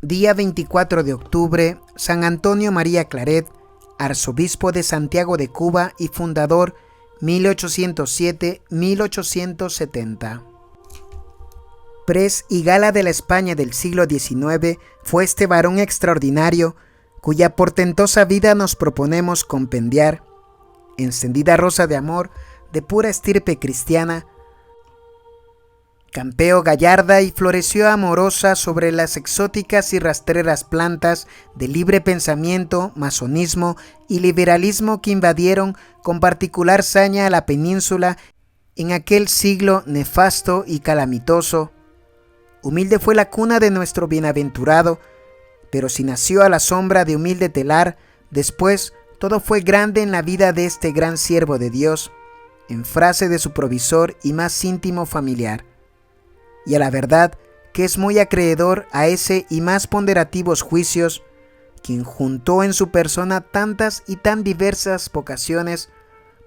Día 24 de octubre, San Antonio María Claret, arzobispo de Santiago de Cuba y fundador 1807-1870. Pres y gala de la España del siglo XIX fue este varón extraordinario cuya portentosa vida nos proponemos compendiar. Encendida rosa de amor, de pura estirpe cristiana, campeó gallarda y floreció amorosa sobre las exóticas y rastreras plantas de libre pensamiento, masonismo y liberalismo que invadieron con particular saña a la península en aquel siglo nefasto y calamitoso. Humilde fue la cuna de nuestro bienaventurado, pero si nació a la sombra de humilde telar, después todo fue grande en la vida de este gran siervo de Dios, en frase de su provisor y más íntimo familiar. Y a la verdad que es muy acreedor a ese y más ponderativos juicios, quien juntó en su persona tantas y tan diversas vocaciones,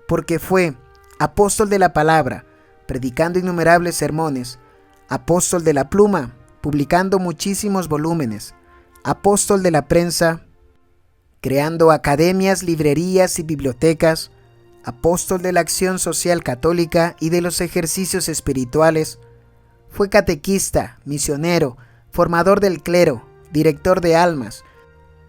porque fue apóstol de la palabra, predicando innumerables sermones, apóstol de la pluma, publicando muchísimos volúmenes, apóstol de la prensa, creando academias, librerías y bibliotecas, apóstol de la acción social católica y de los ejercicios espirituales. Fue catequista, misionero, formador del clero, director de almas,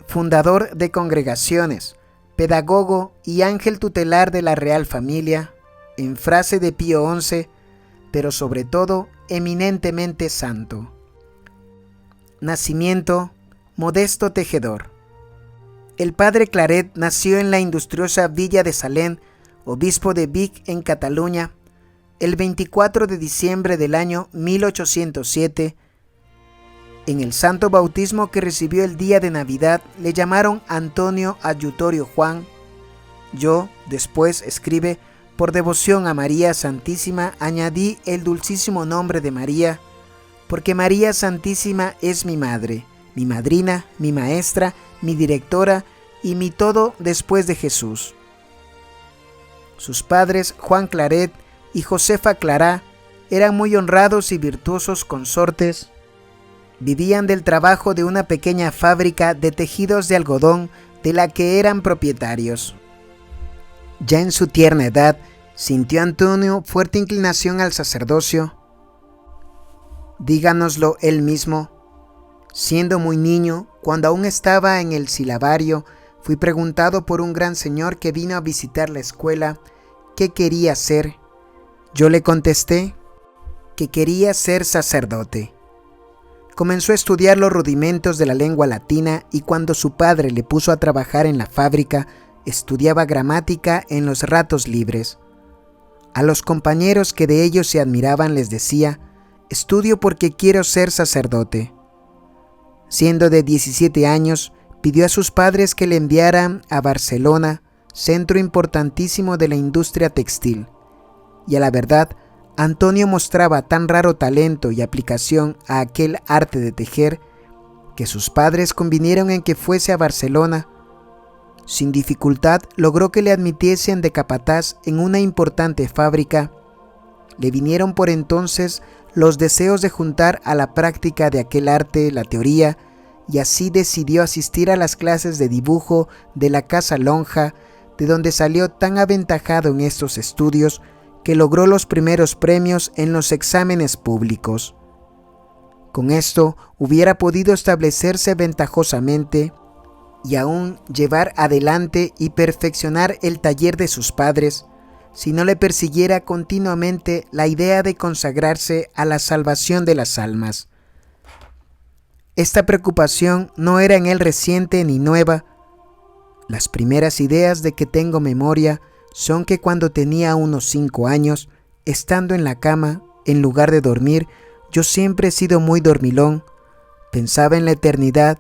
fundador de congregaciones, pedagogo y ángel tutelar de la Real Familia, en frase de Pío XI, pero sobre todo eminentemente santo. Nacimiento: modesto tejedor. El padre Claret nació en la industriosa villa de Salén, obispo de Vic en Cataluña, el 24 de diciembre del año 1807, en el santo bautismo que recibió el día de Navidad le llamaron Antonio Adjutorio Juan. Yo, después, escribe, por devoción a María Santísima, añadí el dulcísimo nombre de María, porque María Santísima es mi madre, mi madrina, mi maestra, mi directora y mi todo después de Jesús. Sus padres, Juan Claret y Josefa Clará, eran muy honrados y virtuosos consortes. Vivían del trabajo de una pequeña fábrica de tejidos de algodón de la que eran propietarios. Ya en su tierna edad, sintió Antonio fuerte inclinación al sacerdocio. Díganoslo él mismo. Siendo muy niño, cuando aún estaba en el silabario, fui preguntado por un gran señor que vino a visitar la escuela qué quería ser. Yo le contesté que quería ser sacerdote. Comenzó a estudiar los rudimentos de la lengua latina y cuando su padre le puso a trabajar en la fábrica, estudiaba gramática en los ratos libres. A los compañeros que de ellos se admiraban les decía: estudio porque quiero ser sacerdote. Siendo de 17 años, pidió a sus padres que le enviaran a Barcelona, centro importantísimo de la industria textil. Y a la verdad, Antonio mostraba tan raro talento y aplicación a aquel arte de tejer, que sus padres convinieron en que fuese a Barcelona. Sin dificultad logró que le admitiesen de capataz en una importante fábrica. Le vinieron por entonces los deseos de juntar a la práctica de aquel arte la teoría, y así decidió asistir a las clases de dibujo de la Casa Lonja, de donde salió tan aventajado en estos estudios que logró los primeros premios en los exámenes públicos. Con esto hubiera podido establecerse ventajosamente y aún llevar adelante y perfeccionar el taller de sus padres, si no le persiguiera continuamente la idea de consagrarse a la salvación de las almas. Esta preocupación no era en él reciente ni nueva. Las primeras ideas de que tengo memoria son que cuando tenía unos 5 años, estando en la cama, en lugar de dormir, yo siempre he sido muy dormilón, pensaba en la eternidad,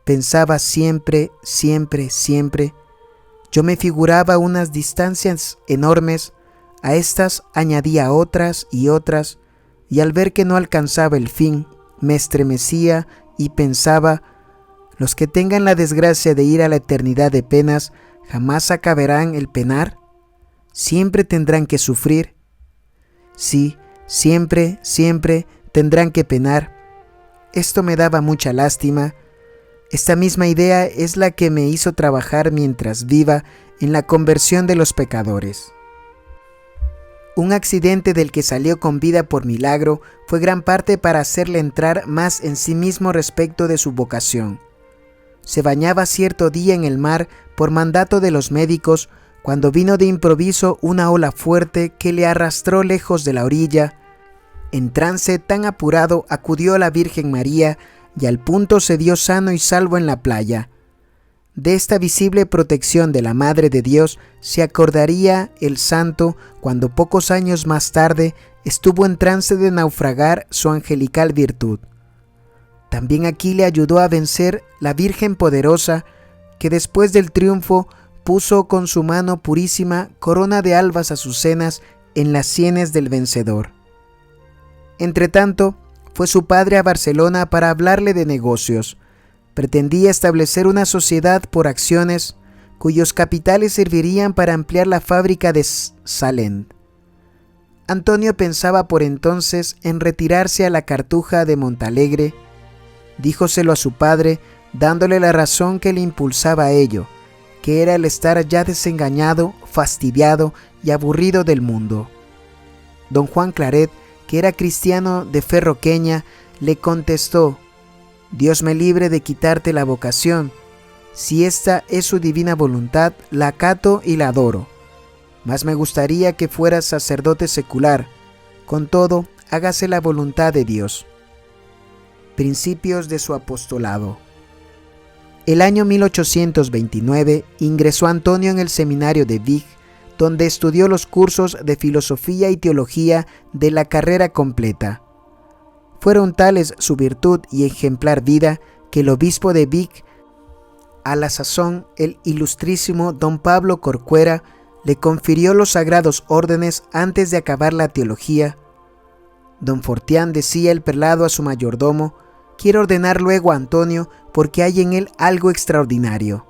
pensaba siempre, siempre, siempre. Yo me figuraba unas distancias enormes, a estas añadía otras y otras, y al ver que no alcanzaba el fin, me estremecía y pensaba: los que tengan la desgracia de ir a la eternidad de penas, ¿jamás acabarán el penar? ¿Siempre tendrán que sufrir? Sí, siempre, siempre tendrán que penar. Esto me daba mucha lástima, Esta misma idea es la que me hizo trabajar mientras viva en la conversión de los pecadores. Un accidente del que salió con vida por milagro fue gran parte para hacerle entrar más en sí mismo respecto de su vocación. Se bañaba cierto día en el mar por mandato de los médicos cuando vino de improviso una ola fuerte que le arrastró lejos de la orilla. En trance tan apurado acudió a la Virgen María y al punto se dio sano y salvo en la playa. De esta visible protección de la Madre de Dios se acordaría el santo cuando pocos años más tarde estuvo en trance de naufragar su angelical virtud. También aquí le ayudó a vencer la Virgen poderosa que después del triunfo puso con su mano purísima corona de albas azucenas en las sienes del vencedor. Entretanto, fue su padre a Barcelona para hablarle de negocios. Pretendía establecer una sociedad por acciones cuyos capitales servirían para ampliar la fábrica de Salent. Antonio pensaba por entonces en retirarse a la Cartuja de Montalegre. Díjoselo a su padre, dándole la razón que le impulsaba a ello, que era el estar ya desengañado, fastidiado y aburrido del mundo. Don Juan Claret, que era cristiano de fe roqueña, le contestó: Dios me libre de quitarte la vocación. Si esta es su divina voluntad, la acato y la adoro. Mas me gustaría que fueras sacerdote secular. Con todo, hágase la voluntad de Dios. Principios de su apostolado. El año 1829 ingresó Antonio en el seminario de Vich, donde estudió los cursos de filosofía y teología de la carrera completa. Fueron tales su virtud y ejemplar vida que el obispo de Vich, a la sazón el ilustrísimo don Pablo Corcuera, le confirió los sagrados órdenes antes de acabar la teología. Don Fortián decía el prelado a su mayordomo: quiero ordenar luego a Antonio porque hay en él algo extraordinario.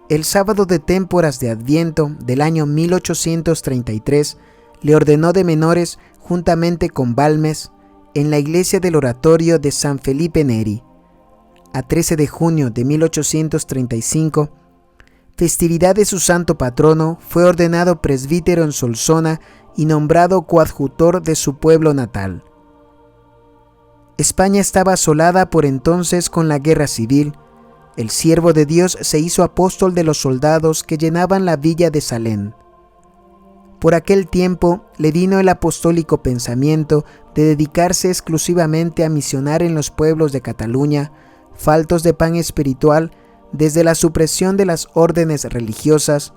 El sábado de témporas de Adviento del año 1833 le ordenó de menores juntamente con Balmes en la iglesia del oratorio de San Felipe Neri. A 13 de junio de 1835, festividad de su santo patrono, fue ordenado presbítero en Solsona y nombrado coadjutor de su pueblo natal. España estaba asolada por entonces con la guerra civil. El siervo de Dios se hizo apóstol de los soldados que llenaban la villa de Salent. Por aquel tiempo le vino el apostólico pensamiento de dedicarse exclusivamente a misionar en los pueblos de Cataluña, faltos de pan espiritual desde la supresión de las órdenes religiosas.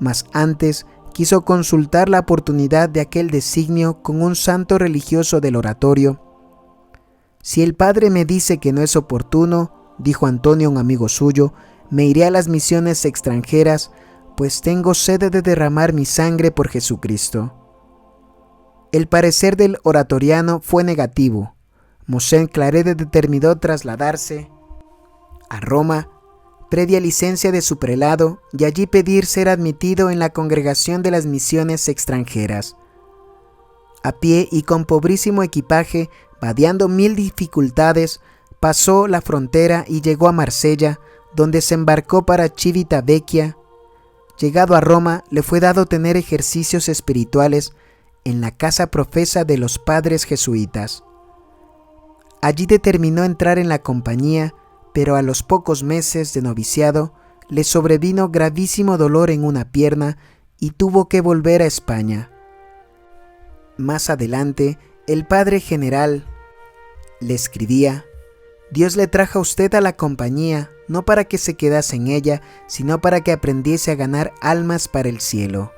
Mas antes quiso consultar la oportunidad de aquel designio con un santo religioso del oratorio. Si el padre me dice que no es oportuno, dijo Antonio a un amigo suyo, me iré a las misiones extranjeras, pues tengo sed de derramar mi sangre por Jesucristo. El parecer del oratoriano fue negativo. Mosén Claret determinó trasladarse a Roma, previa licencia de su prelado, y allí pedir ser admitido en la congregación de las misiones extranjeras. A pie y con pobrísimo equipaje, vadeando 1000 dificultades, pasó la frontera y llegó a Marsella, donde se embarcó para Civitavecchia. Llegado a Roma, le fue dado tener ejercicios espirituales en la casa profesa de los padres jesuitas. Allí determinó entrar en la compañía, pero a los pocos meses de noviciado le sobrevino gravísimo dolor en una pierna y tuvo que volver a España. Más adelante, el padre general le escribía: Dios le trajo a usted a la compañía, no para que se quedase en ella, sino para que aprendiese a ganar almas para el cielo.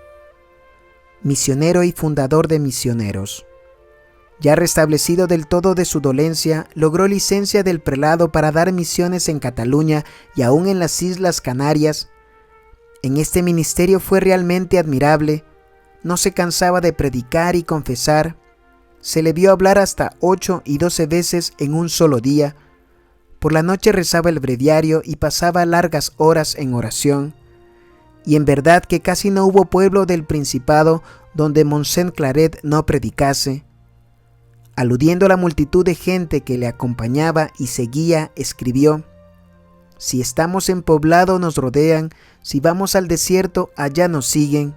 Misionero y fundador de misioneros. Ya restablecido del todo de su dolencia, logró licencia del prelado para dar misiones en Cataluña y aún en las Islas Canarias. En este ministerio fue realmente admirable. No se cansaba de predicar y confesar. Se le vio hablar hasta 8 y 12 veces en un solo día. Por la noche rezaba el breviario y pasaba largas horas en oración. Y en verdad que casi no hubo pueblo del Principado donde Mosén Claret no predicase. Aludiendo a la multitud de gente que le acompañaba y seguía, escribió: Si estamos en poblado nos rodean, si vamos al desierto allá nos siguen.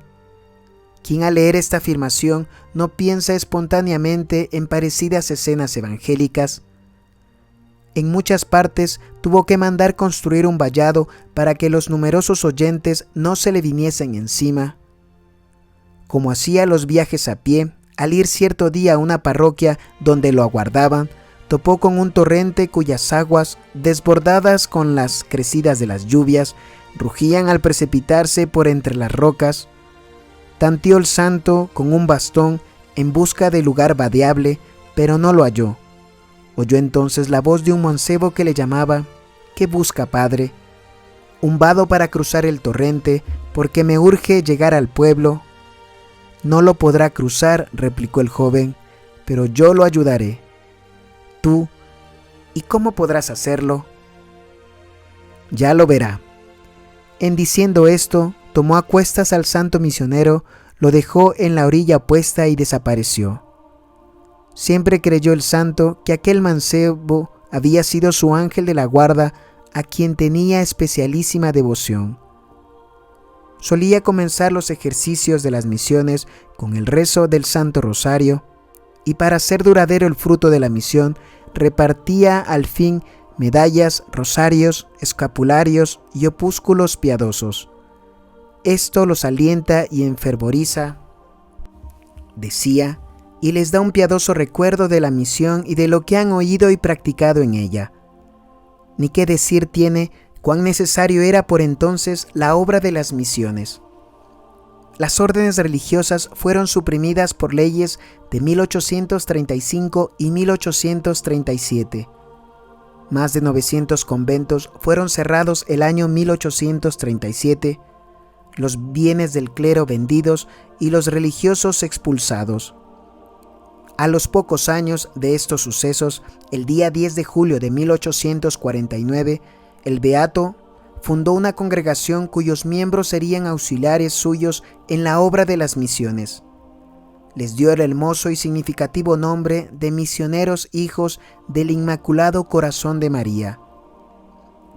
Quien al leer esta afirmación no piensa espontáneamente en parecidas escenas evangélicas. En muchas partes tuvo que mandar construir un vallado para que los numerosos oyentes no se le viniesen encima. Como hacía los viajes a pie, al ir cierto día a una parroquia donde lo aguardaban, topó con un torrente cuyas aguas, desbordadas con las crecidas de las lluvias, rugían al precipitarse por entre las rocas. Tanteó el santo con un bastón en busca de lugar vadeable, pero no lo halló. Oyó entonces la voz de un mancebo que le llamaba: «¿Qué busca, padre?» «Un vado para cruzar el torrente, porque me urge llegar al pueblo». «No lo podrá cruzar», replicó el joven, «pero yo lo ayudaré». «¿Tú? ¿Y cómo podrás hacerlo?» «Ya lo verá». En diciendo esto, tomó a cuestas al santo misionero, lo dejó en la orilla opuesta y desapareció. Siempre creyó el santo que aquel mancebo había sido su ángel de la guarda, a quien tenía especialísima devoción. Solía comenzar los ejercicios de las misiones con el rezo del Santo Rosario, y para hacer duradero el fruto de la misión, repartía al fin medallas, rosarios, escapularios y opúsculos piadosos. Esto los alienta y enfervoriza, decía, y les da un piadoso recuerdo de la misión y de lo que han oído y practicado en ella. Ni qué decir tiene cuán necesario era por entonces la obra de las misiones. Las órdenes religiosas fueron suprimidas por leyes de 1835 y 1837. Más de 900 conventos fueron cerrados el año 1837, los bienes del clero vendidos y los religiosos expulsados. A los pocos años de estos sucesos, el día 10 de julio de 1849, el beato fundó una congregación cuyos miembros serían auxiliares suyos en la obra de las misiones. Les dio el hermoso y significativo nombre de misioneros hijos del Inmaculado Corazón de María,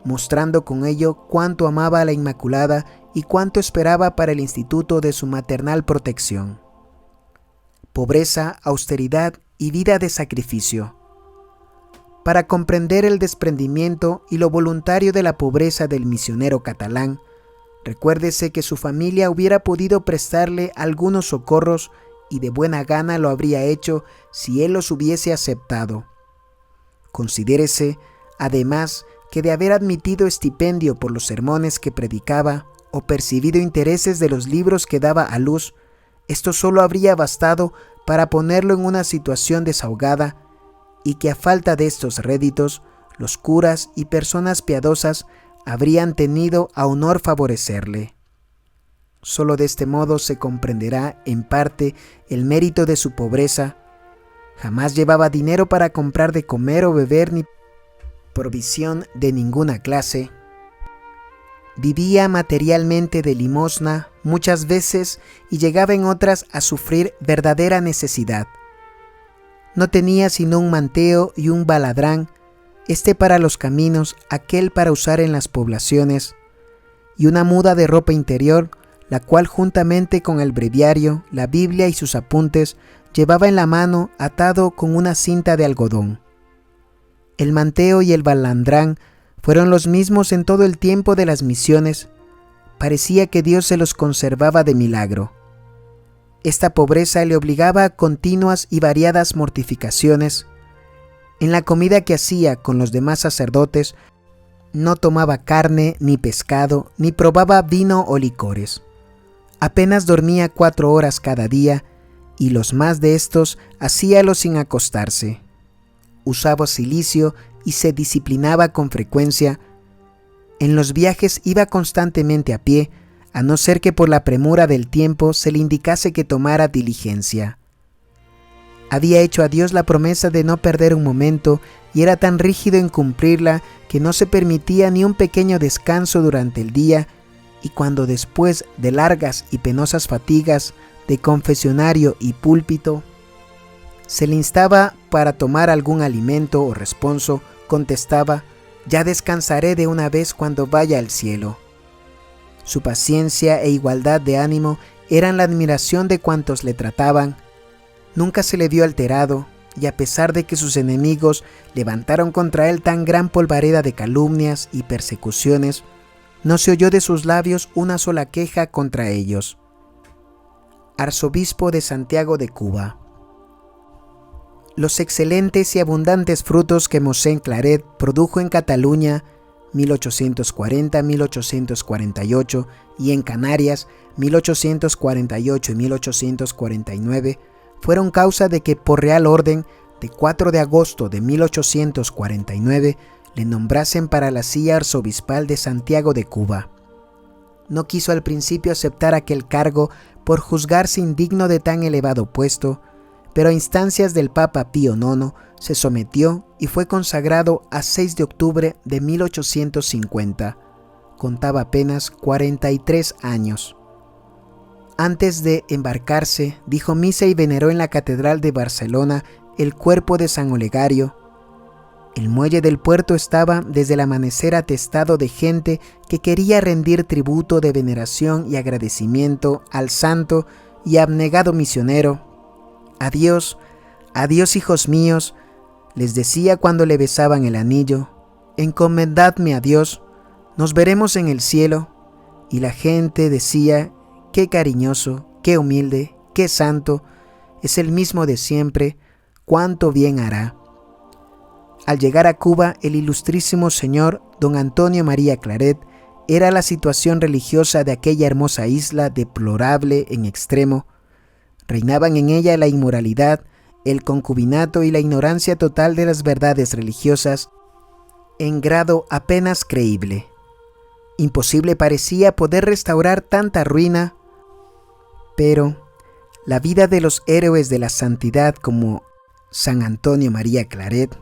mostrando con ello cuánto amaba a la Inmaculada y cuánto esperaba para el instituto de su maternal protección. Pobreza, austeridad y vida de sacrificio. Para comprender el desprendimiento y lo voluntario de la pobreza del misionero catalán, recuérdese que su familia hubiera podido prestarle algunos socorros y de buena gana lo habría hecho si él los hubiese aceptado. Considérese, además, que de haber admitido estipendio por los sermones que predicaba o percibido intereses de los libros que daba a luz, esto solo habría bastado para ponerlo en una situación desahogada, y que a falta de estos réditos, los curas y personas piadosas habrían tenido a honor favorecerle. Solo de este modo se comprenderá en parte el mérito de su pobreza. Jamás llevaba dinero para comprar de comer o beber ni provisión de ninguna clase. Vivía materialmente de limosna muchas veces y llegaba en otras a sufrir verdadera necesidad. No tenía sino un manteo y un baladrán, este para los caminos, aquel para usar en las poblaciones, y una muda de ropa interior, la cual juntamente con el breviario, la Biblia y sus apuntes, llevaba en la mano atado con una cinta de algodón. El manteo y el balandrán fueron los mismos en todo el tiempo de las misiones. Parecía que Dios se los conservaba de milagro. Esta pobreza le obligaba a continuas y variadas mortificaciones. En la comida que hacía con los demás sacerdotes, no tomaba carne ni pescado, ni probaba vino o licores. Apenas dormía 4 horas cada día, y los más de estos hacíalo sin acostarse. Usaba cilicio y se disciplinaba con frecuencia. En los viajes iba constantemente a pie, a no ser que por la premura del tiempo se le indicase que tomara diligencia. Había hecho a Dios la promesa de no perder un momento y era tan rígido en cumplirla que no se permitía ni un pequeño descanso durante el día, y cuando después de largas y penosas fatigas de confesionario y púlpito, se le instaba para tomar algún alimento o responso, contestaba: ya descansaré de una vez cuando vaya al cielo. Su paciencia e igualdad de ánimo eran la admiración de cuantos le trataban. Nunca se le vio alterado, y a pesar de que sus enemigos levantaron contra él tan gran polvareda de calumnias y persecuciones, no se oyó de sus labios una sola queja contra ellos. Arzobispo de Santiago de Cuba. Los excelentes y abundantes frutos que Mosén Claret produjo en Cataluña 1840-1848 y en Canarias 1848 y 1849 fueron causa de que por real orden de 4 de agosto de 1849 le nombrasen para la silla arzobispal de Santiago de Cuba. No quiso al principio aceptar aquel cargo por juzgarse indigno de tan elevado puesto, pero a instancias del Papa Pío IX se sometió y fue consagrado a 6 de octubre de 1850. Contaba apenas 43 años. Antes de embarcarse, dijo misa y veneró en la Catedral de Barcelona el cuerpo de San Olegario. El muelle del puerto estaba desde el amanecer atestado de gente que quería rendir tributo de veneración y agradecimiento al santo y abnegado misionero. Adiós, adiós hijos míos, les decía cuando le besaban el anillo, encomendadme a Dios, nos veremos en el cielo. Y la gente decía, qué cariñoso, qué humilde, qué santo, es el mismo de siempre, cuánto bien hará. Al llegar a Cuba, el ilustrísimo señor don Antonio María Claret era la situación religiosa de aquella hermosa isla deplorable en extremo. Reinaban en ella la inmoralidad, el concubinato y la ignorancia total de las verdades religiosas, en grado apenas creíble. Imposible parecía poder restaurar tanta ruina, pero la vida de los héroes de la santidad como San Antonio María Claret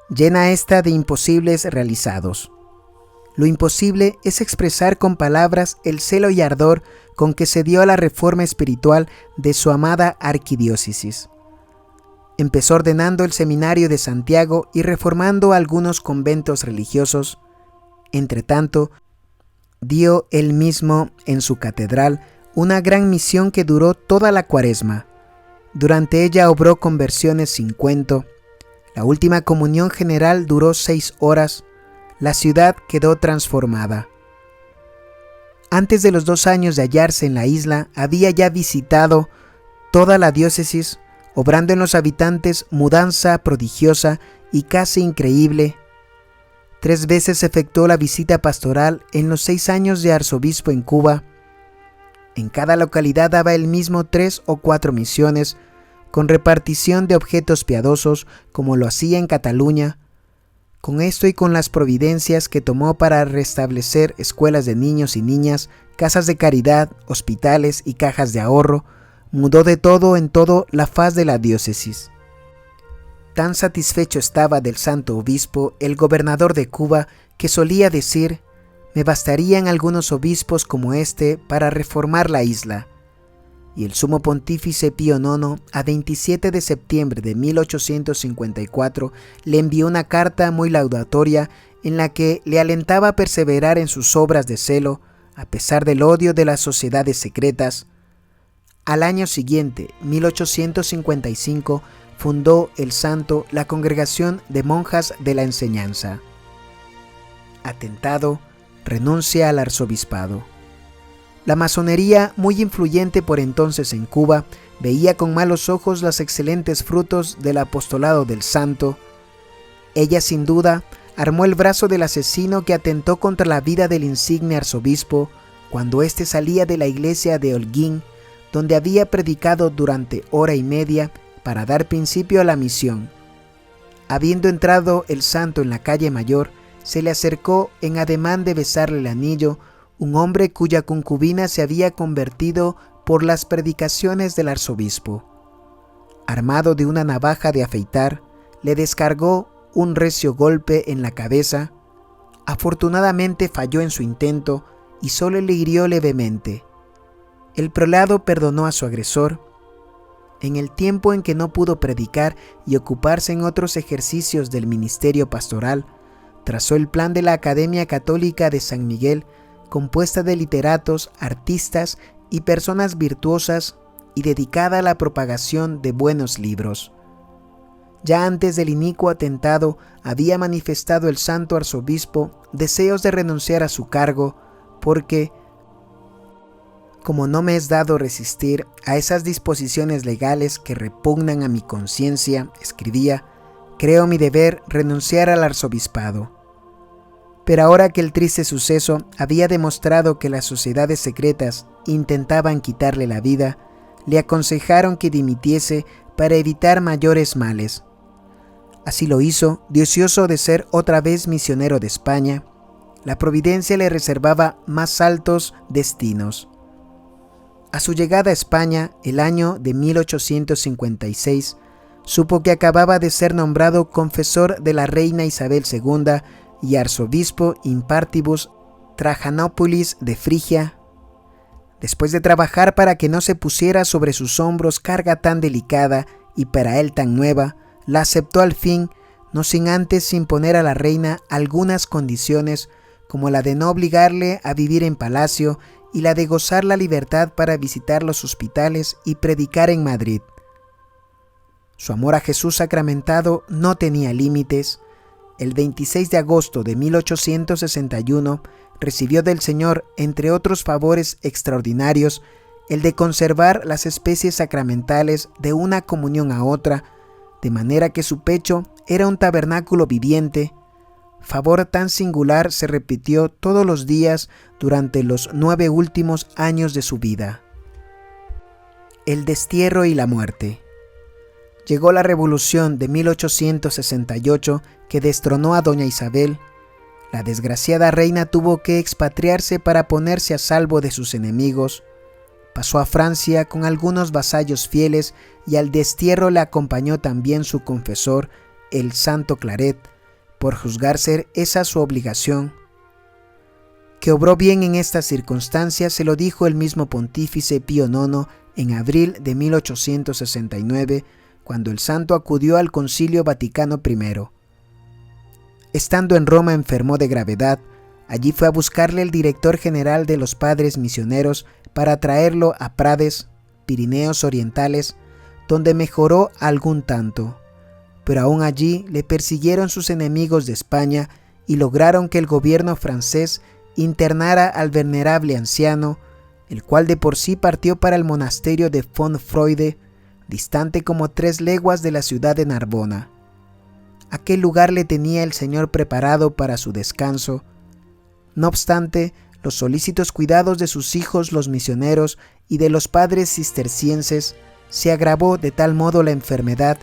llena esta de imposibles realizados. Lo imposible es expresar con palabras el celo y ardor con que se dio a la reforma espiritual de su amada arquidiócesis. Empezó ordenando el seminario de Santiago y reformando algunos conventos religiosos. Entretanto, dio él mismo en su catedral una gran misión que duró toda la Cuaresma. Durante ella obró conversiones sin cuento. La última comunión general duró 6 horas. La ciudad quedó transformada. Antes de los 2 años de hallarse en la isla, había ya visitado toda la diócesis, obrando en los habitantes mudanza prodigiosa y casi increíble. 3 veces efectuó la visita pastoral en los 6 años de arzobispo en Cuba. En cada localidad daba él mismo 3 o 4 misiones, con repartición de objetos piadosos, como lo hacía en Cataluña. Con esto y con las providencias que tomó para restablecer escuelas de niños y niñas, casas de caridad, hospitales y cajas de ahorro, mudó de todo en todo la faz de la diócesis. Tan satisfecho estaba del santo obispo el gobernador de Cuba que solía decir: me bastarían algunos obispos como este para reformar la isla. Y el sumo pontífice Pío IX, a 27 de septiembre de 1854, le envió una carta muy laudatoria en la que le alentaba a perseverar en sus obras de celo, a pesar del odio de las sociedades secretas. Al año siguiente, 1855, fundó el santo la Congregación de Monjas de la Enseñanza. Atentado, renuncia al arzobispado. La masonería, muy influyente por entonces en Cuba, veía con malos ojos los excelentes frutos del apostolado del santo. Ella, sin duda, armó el brazo del asesino que atentó contra la vida del insigne arzobispo cuando éste salía de la iglesia de Holguín, donde había predicado durante 1 hora y media para dar principio a la misión. Habiendo entrado el santo en la calle Mayor, se le acercó en ademán de besarle el anillo un hombre cuya concubina se había convertido por las predicaciones del arzobispo. Armado de una navaja de afeitar, le descargó un recio golpe en la cabeza. Afortunadamente falló en su intento y solo le hirió levemente. El prelado perdonó a su agresor. En el tiempo en que no pudo predicar y ocuparse en otros ejercicios del ministerio pastoral, trazó el plan de la Academia Católica de San Miguel, compuesta de literatos, artistas y personas virtuosas y dedicada a la propagación de buenos libros. Ya antes del inicuo atentado había manifestado el santo arzobispo deseos de renunciar a su cargo porque, como no me es dado resistir a esas disposiciones legales que repugnan a mi conciencia, escribía, creo mi deber renunciar al arzobispado. Pero ahora que el triste suceso había demostrado que las sociedades secretas intentaban quitarle la vida, le aconsejaron que dimitiese para evitar mayores males. Así lo hizo, deseoso de ser otra vez misionero de España. La providencia le reservaba más altos destinos. A su llegada a España, el año de 1856, supo que acababa de ser nombrado confesor de la reina Isabel II y arzobispo in partibus Trajanopolis de Frigia. Después de trabajar para que no se pusiera sobre sus hombros carga tan delicada y para él tan nueva, la aceptó al fin, no sin antes imponer a la reina algunas condiciones, como la de no obligarle a vivir en palacio y la de gozar la libertad para visitar los hospitales y predicar en Madrid. Su amor a Jesús sacramentado no tenía límites. El 26 de agosto de 1861 recibió del Señor, entre otros favores extraordinarios, el de conservar las especies sacramentales de una comunión a otra, de manera que su pecho era un tabernáculo viviente. Favor tan singular se repitió todos los días durante los 9 últimos años de su vida. El destierro y la muerte. Llegó la revolución de 1868 que destronó a doña Isabel. La desgraciada reina tuvo que expatriarse para ponerse a salvo de sus enemigos. Pasó a Francia con algunos vasallos fieles y al destierro le acompañó también su confesor, el santo Claret, por juzgar ser esa su obligación. Que obró bien en estas circunstancias se lo dijo el mismo pontífice Pío IX en abril de 1869, cuando el santo acudió al Concilio Vaticano I. Estando en Roma enfermó de gravedad. Allí fue a buscarle el director general de los padres misioneros para traerlo a Prades, Pirineos Orientales, donde mejoró algún tanto. Pero aún allí le persiguieron sus enemigos de España y lograron que el gobierno francés internara al venerable anciano, el cual de por sí partió para el monasterio de Fontfroide, distante como 3 leguas de la ciudad de Narbona. Aquel lugar le tenía el Señor preparado para su descanso. No obstante, los solícitos cuidados de sus hijos los misioneros y de los padres cistercienses, se agravó de tal modo la enfermedad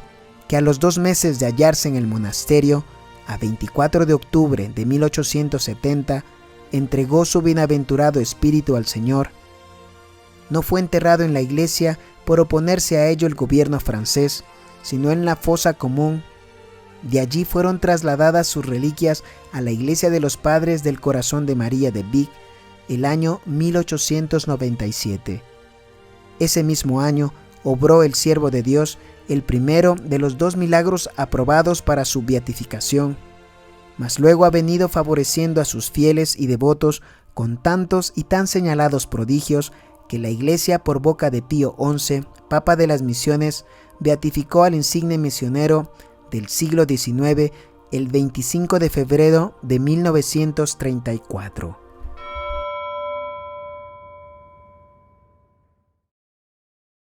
que a los 2 meses de hallarse en el monasterio, a 24 de octubre de 1870, entregó su bienaventurado espíritu al Señor. No fue enterrado en la iglesia por oponerse a ello el gobierno francés, sino en la fosa común. De allí fueron trasladadas sus reliquias a la iglesia de los Padres del Corazón de María de Vic el año 1897. Ese mismo año obró el siervo de Dios el primero de los 2 milagros aprobados para su beatificación, mas luego ha venido favoreciendo a sus fieles y devotos con tantos y tan señalados prodigios que la Iglesia por boca de Pío XI, Papa de las Misiones, beatificó al insigne misionero del siglo XIX el 25 de febrero de 1934.